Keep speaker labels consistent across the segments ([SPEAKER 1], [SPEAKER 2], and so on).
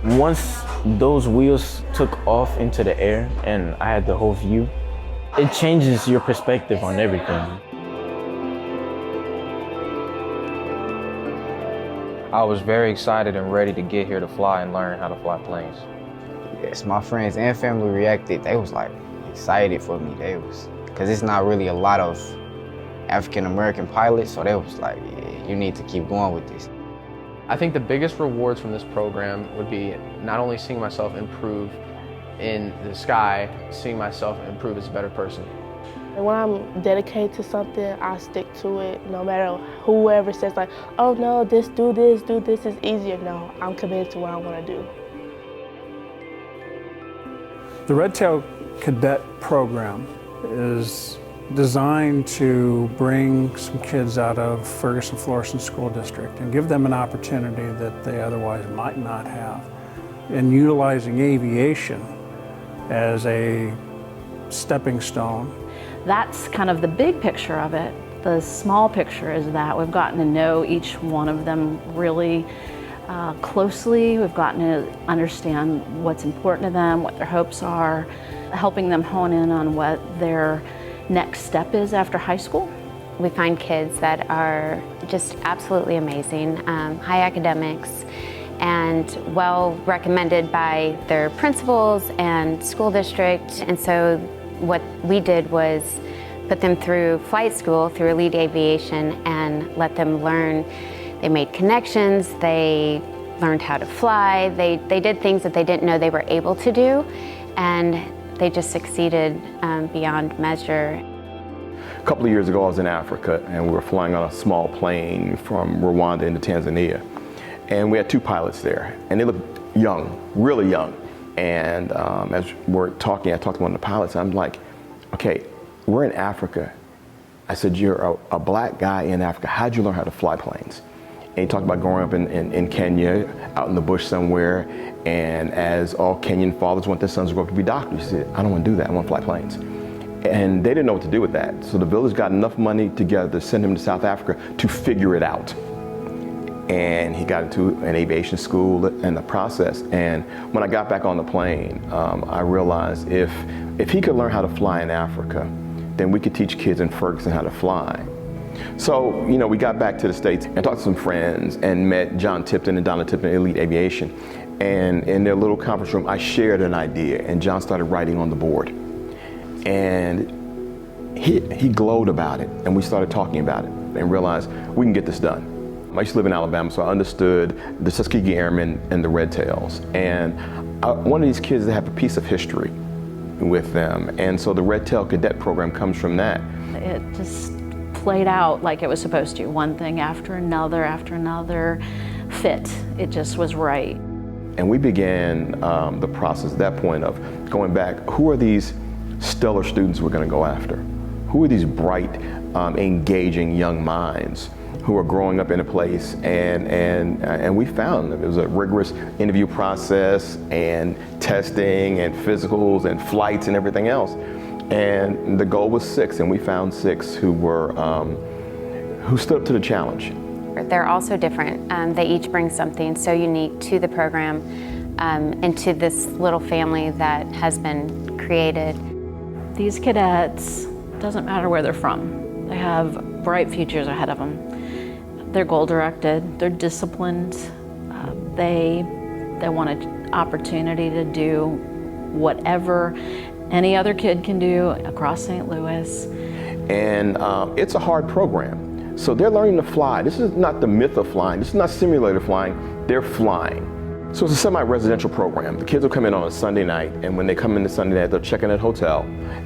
[SPEAKER 1] Once those wheels took off into the air and I had the whole view, it changes your perspective on everything.
[SPEAKER 2] I was very excited and ready to get here to fly and learn how to fly planes.
[SPEAKER 3] Yes, my friends and family reacted. They was like excited for me. Because it's not really a lot of African-American pilots, so they was like, yeah, you need to keep going with this.
[SPEAKER 2] I think the biggest rewards from this program would be not only seeing myself improve in the sky, seeing myself improve as a better person.
[SPEAKER 4] When I'm dedicated to something, I stick to it, no matter whoever says like, oh no, do this is easier. No, I'm committed to what I want to do.
[SPEAKER 5] The Red Tail Cadet program is designed to bring some kids out of Ferguson-Florissant School District and give them an opportunity that they otherwise might not have in utilizing aviation as a stepping stone.
[SPEAKER 6] That's kind of the big picture of it. The small picture is that we've gotten to know each one of them really closely. We've gotten to understand what's important to them, what their hopes are, helping them hone in on what their next step is after high school.
[SPEAKER 7] We find kids that are just absolutely amazing, high academics, and well recommended by their principals and school district. And so what we did was put them through flight school, through Elite Aviation, and let them learn. They made connections, they learned how to fly, they did things that they didn't know they were able to do, and they just succeeded beyond measure.
[SPEAKER 8] A couple of years ago I was in Africa and we were flying on a small plane from Rwanda into Tanzania. And we had two pilots there and they looked young, really young. And as we're talking, I talked to one of the pilots, I'm like, okay, we're in Africa. I said, you're a black guy in Africa, how'd you learn how to fly planes? And he talked about growing up in Kenya, out in the bush somewhere, and as all Kenyan fathers want their sons to grow up to be doctors, he said, I don't want to do that, I want to fly planes. And they didn't know what to do with that. So the village got enough money together to send him to South Africa to figure it out. And he got into an aviation school in the process. And when I got back on the plane, I realized if he could learn how to fly in Africa, then we could teach kids in Ferguson how to fly. So, you know, we got back to the States and talked to some friends and met John Tipton and Donna Tipton at Elite Aviation. And in their little conference room, I shared an idea and John started writing on the board. And he glowed about it and we started talking about it and realized we can get this done. I used to live in Alabama, so I understood the Tuskegee Airmen and the Red Tails. And one of these kids, they have a piece of history with them. And so the Red Tail Cadet program comes from that.
[SPEAKER 6] It just played out like it was supposed to. One thing after another fit. It just was right.
[SPEAKER 8] And we began the process at that point of going back, who are these stellar students we're going to go after? Who are these bright, engaging young minds who are growing up in a place? And we found that it was a rigorous interview process and testing and physicals and flights and everything else. And the goal was 6, and we found 6 who were who stood up to the challenge.
[SPEAKER 7] They're also different. They each bring something so unique to the program and to this little family that has been created.
[SPEAKER 6] These cadets, doesn't matter where they're from, they have bright futures ahead of them. They're goal-directed, they're disciplined, they want an opportunity to do whatever any other kid can do across St. Louis.
[SPEAKER 8] And it's a hard program. So they're learning to fly. This is not the myth of flying. This is not simulator flying. They're flying. So it's a semi-residential program. The kids will come in on a Sunday night, and when they come in the Sunday night, they'll check in at a hotel,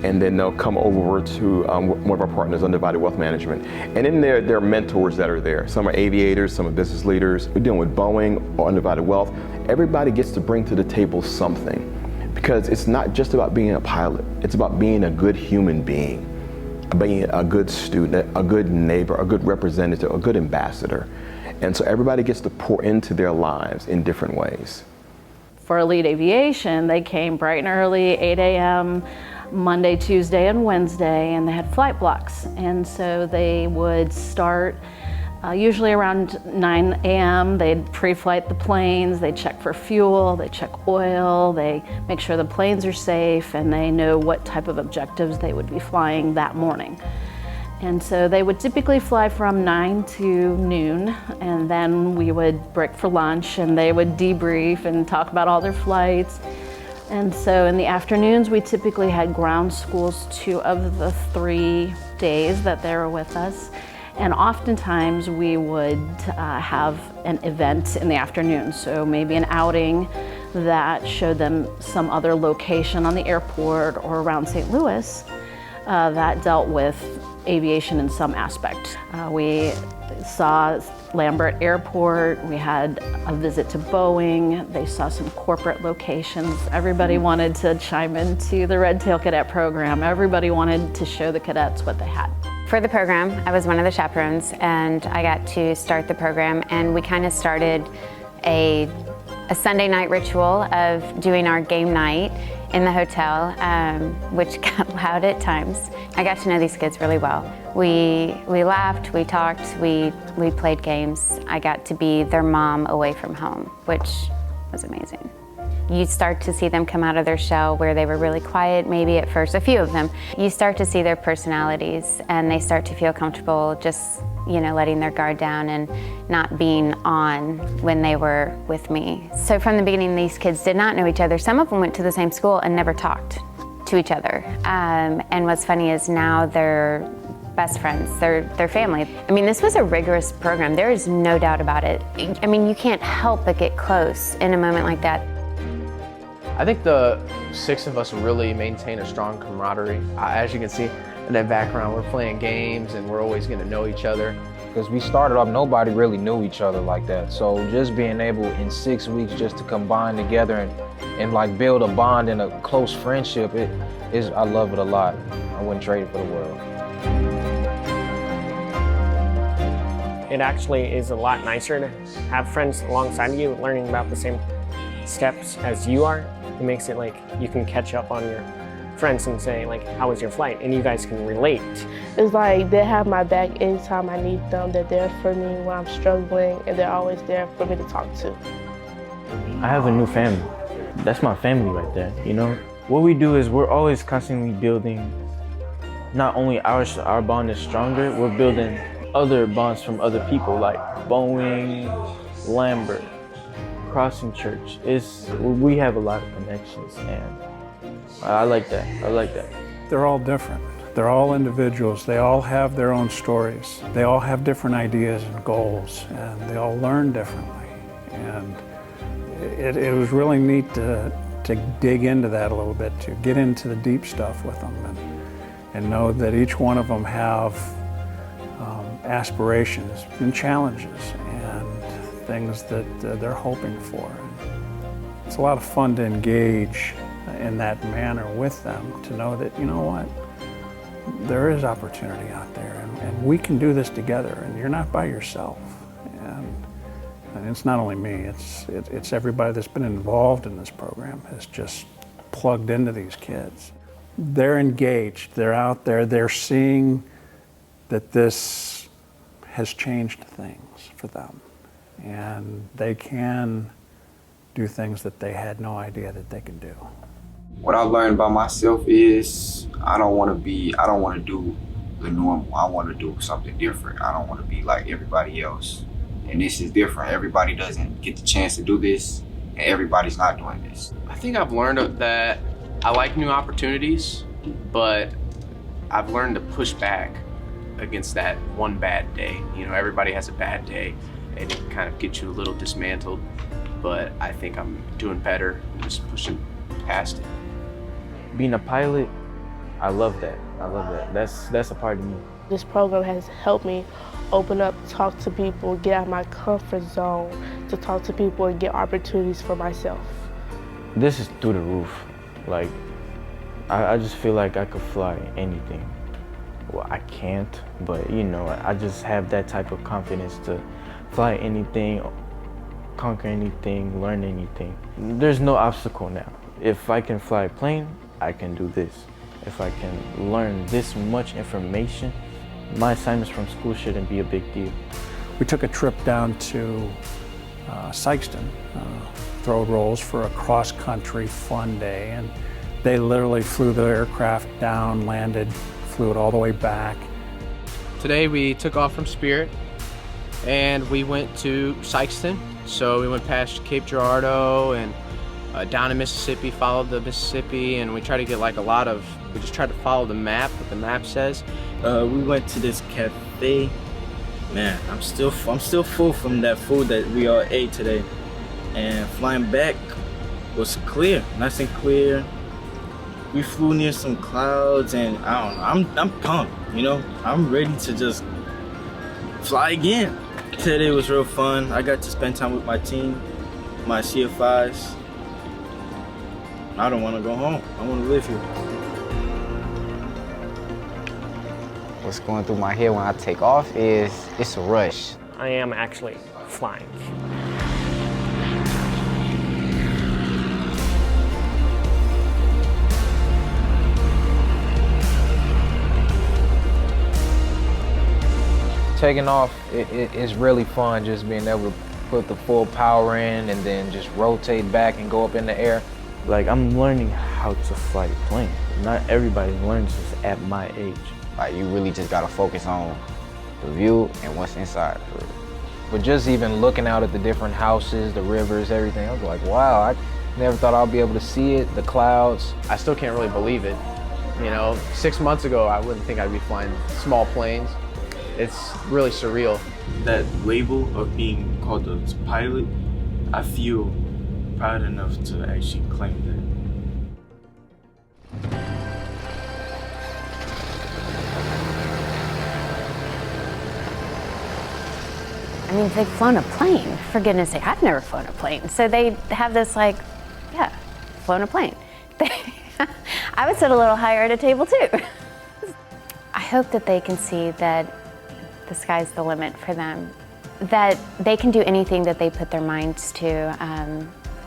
[SPEAKER 8] and then they'll come over to one of our partners, Undivided Wealth Management. And in there are mentors that are there. Some are aviators, some are business leaders. We're dealing with Boeing or Undivided Wealth. Everybody gets to bring to the table something, because it's not just about being a pilot. It's about being a good human being, being a good student, a good neighbor, a good representative, a good ambassador. And so everybody gets to pour into their lives in different ways.
[SPEAKER 6] For Elite Aviation, they came bright and early, 8 a.m., Monday, Tuesday, and Wednesday, and they had flight blocks. And so they would start Usually around 9 a.m. they'd pre-flight the planes, they'd check for fuel, they check oil, they make sure the planes are safe, and they know what type of objectives they would be flying that morning. And so they would typically fly from 9 to noon, and then we would break for lunch and they would debrief and talk about all their flights. And so in the afternoons, we typically had ground schools 2 of the 3 days that they were with us. And oftentimes we would have an event in the afternoon. So maybe an outing that showed them some other location on the airport or around St. Louis that dealt with aviation in some aspect. We saw Lambert Airport, we had a visit to Boeing, they saw some corporate locations. Everybody wanted to chime into the Red Tail Cadet program. Everybody wanted to show the cadets what they had.
[SPEAKER 7] For the program, I was one of the chaperones, and I got to start the program, and we kind of started a Sunday night ritual of doing our game night in the hotel, which got loud at times. I got to know these kids really well. We laughed, we talked, we played games. I got to be their mom away from home, which was amazing. You start to see them come out of their shell where they were really quiet, maybe at first, a few of them. You start to see their personalities, and they start to feel comfortable just, letting their guard down and not being on when they were with me. So from the beginning, these kids did not know each other. Some of them went to the same school and never talked to each other. And what's funny is now they're best friends, they're family. I mean, this was a rigorous program. There is no doubt about it. I mean, you can't help but get close in a moment like that.
[SPEAKER 2] I think the 6 of us really maintain a strong camaraderie. As you can see in that background, we're playing games and we're always getting to know each other.
[SPEAKER 9] Because we started off, nobody really knew each other like that. So just being able in 6 weeks just to combine together and like build a bond and a close friendship, I love it a lot. I wouldn't trade it for the world.
[SPEAKER 10] It actually is a lot nicer to have friends alongside you learning about the same steps as you are. It makes it like you can catch up on your friends and say like, how was your flight? And you guys can relate.
[SPEAKER 4] It's like they have my back anytime I need them. They're there for me when I'm struggling, and they're always there for me to talk to.
[SPEAKER 1] I have a new family. That's my family right there, What we do is we're always constantly building, not only our bond is stronger, we're building other bonds from other people like Boeing, Lambert, Crossing Church. We have a lot of connections, and I like that.
[SPEAKER 5] They're all different. They're all individuals. They all have their own stories. They all have different ideas and goals, and they all learn differently. And it was really neat to dig into that a little bit, to get into the deep stuff with them and know that each one of them have aspirations and challenges and things that they're hoping for. It's a lot of fun to engage in that manner with them, to know that, there is opportunity out there, and we can do this together, and you're not by yourself. And it's not only me, it's everybody that's been involved in this program has just plugged into these kids. They're engaged, they're out there, they're seeing that this has changed things for them. And they can do things that they had no idea that they could do.
[SPEAKER 11] What I learned about myself is I don't want to do the normal. I want to do something different. I don't want to be like everybody else. And this is different. Everybody doesn't get the chance to do this, and everybody's not doing this.
[SPEAKER 12] I think I've learned that I like new opportunities, but I've learned to push back against that one bad day. Everybody has a bad day, and it can kind of get you a little dismantled, but I think I'm doing better, just pushing past it.
[SPEAKER 1] Being a pilot, I love that. That's a part of me.
[SPEAKER 4] This program has helped me open up, talk to people, get out of my comfort zone, to talk to people and get opportunities for myself.
[SPEAKER 1] This is through the roof. Like, I just feel like I could fly anything. Well, I can't, but I just have that type of confidence to fly anything, conquer anything, learn anything. There's no obstacle now. If I can fly a plane, I can do this. If I can learn this much information, my assignments from school shouldn't be a big deal.
[SPEAKER 5] We took a trip down to Sykeston, throw rolls for a cross-country fun day, and they literally flew the aircraft down, landed, flew it all the way back.
[SPEAKER 2] Today we took off from Spirit and we went to Sykeston. So we went past Cape Girardeau and down in Mississippi, followed the Mississippi, and we tried to get like we just tried to follow the map, what the map says.
[SPEAKER 13] We went to this cafe. Man, I'm still full from that food that we all ate today. And flying back was clear, nice and clear. We flew near some clouds, and I don't know, I'm pumped, you know? I'm ready to just fly again. Today was real fun. I got to spend time with my team, my CFIs. I don't want to go home. I want to live here.
[SPEAKER 3] What's going through my head when I take off is it's a rush.
[SPEAKER 10] I am actually flying.
[SPEAKER 9] Taking off it's really fun, just being able to put the full power in and then just rotate back and go up in the air.
[SPEAKER 1] Like, I'm learning how to fly a plane. Not everybody learns this at my age.
[SPEAKER 3] Like, you really just gotta focus on the view and what's inside.
[SPEAKER 9] But just even looking out at the different houses, the rivers, everything, I was like, wow, I never thought I'd be able to see it, the clouds.
[SPEAKER 2] I still can't really believe it. You know, 6 months ago, I wouldn't think I'd be flying small planes. It's really surreal.
[SPEAKER 13] That label of being called a pilot, I feel proud enough to actually claim that.
[SPEAKER 7] I mean, they've flown a plane, for goodness sake. I've never flown a plane. So they have this like, yeah, flown a plane. I would sit a little higher at a table too. I hope that they can see that the sky's the limit for them, that they can do anything that they put their minds to,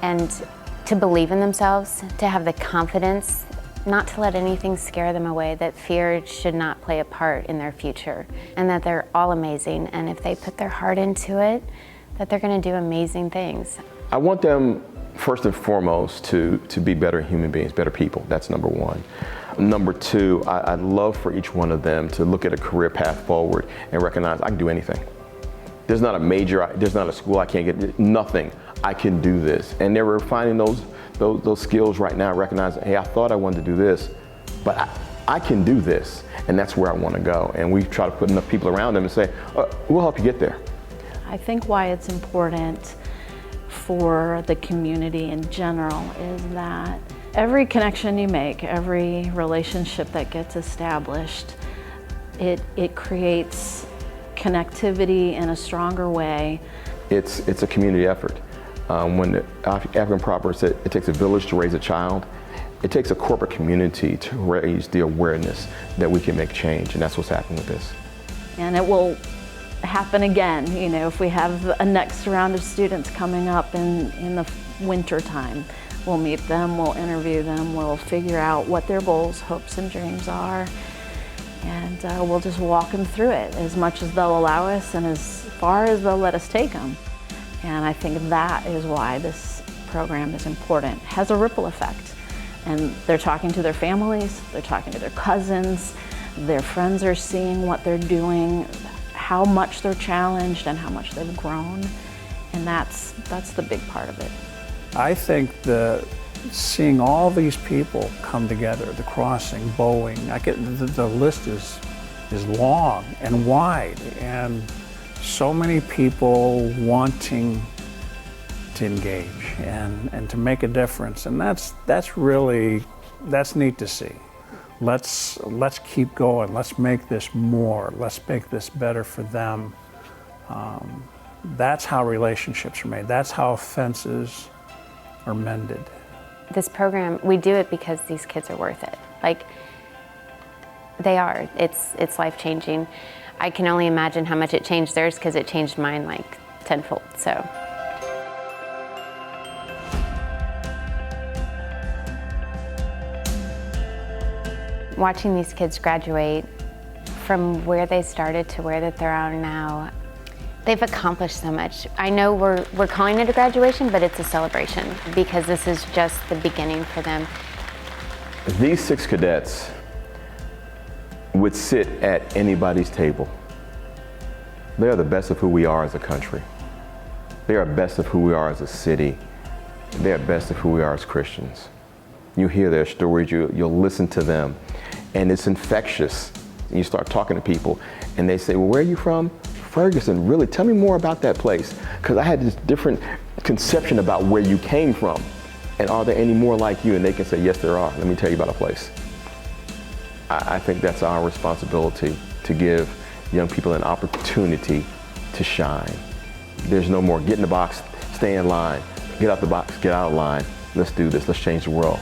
[SPEAKER 7] and to believe in themselves, to have the confidence, not to let anything scare them away, that fear should not play a part in their future, and that they're all amazing, and if they put their heart into it, that they're gonna do amazing things.
[SPEAKER 8] I want them, first and foremost, to be better human beings, better people. That's number one. Number two, I'd love for each one of them to look at a career path forward and recognize I can do anything. There's not a major, there's not a school I can't get, nothing. I can do this. And they're refining those skills right now, recognizing, hey, I thought I wanted to do this, but I can do this. And that's where I want to go. And we try to put enough people around them and say, we'll help you get there.
[SPEAKER 6] I think why it's important for the community in general is that every connection you make, every relationship that gets established, it creates connectivity in a stronger way.
[SPEAKER 8] It's a community effort. When the African proverb said it takes a village to raise a child, it takes a corporate community to raise the awareness that we can make change, and that's what's happening with this.
[SPEAKER 6] And it will happen again, you know, if we have a next round of students coming up in the winter time. We'll meet them, we'll interview them, we'll figure out what their goals, hopes, and dreams are, and we'll just walk them through it as much as they'll allow us and as far as they'll let us take them. And I think that is why this program is important. It has a ripple effect. And they're talking to their families, they're talking to their cousins, their friends are seeing what they're doing, how much they're challenged and how much they've grown. And that's the big part of it.
[SPEAKER 5] I think seeing all these people come together, the crossing, Boeing, the list is long and wide, and so many people wanting to engage and to make a difference, and that's neat to see. Let's keep going. Let's make this more. Let's make this better for them. That's how relationships are made. That's how fences are mended.
[SPEAKER 7] This program, we do it because these kids are worth it. Like, they are. It's life-changing. I can only imagine how much it changed theirs because it changed mine like tenfold, so. Watching these kids graduate from where they started to where that they're at now, They've accomplished so much. I know we're calling it a graduation, but it's a celebration because this is just the beginning for them.
[SPEAKER 8] These 6 cadets would sit at anybody's table. They are the best of who we are as a country. They are best of who we are as a city. They are best of who we are as Christians. You hear their stories, you'll listen to them, and it's infectious. You start talking to people, and they say, well, where are you from? Ferguson. Really? Tell me more about that place. Because I had this different conception about where you came from. And are there any more like you? And they can say, yes, there are. Let me tell you about a place. I think that's our responsibility, to give young people an opportunity to shine. There's no more get in the box, stay in line, get out the box, get out of line. Let's do this. Let's change the world.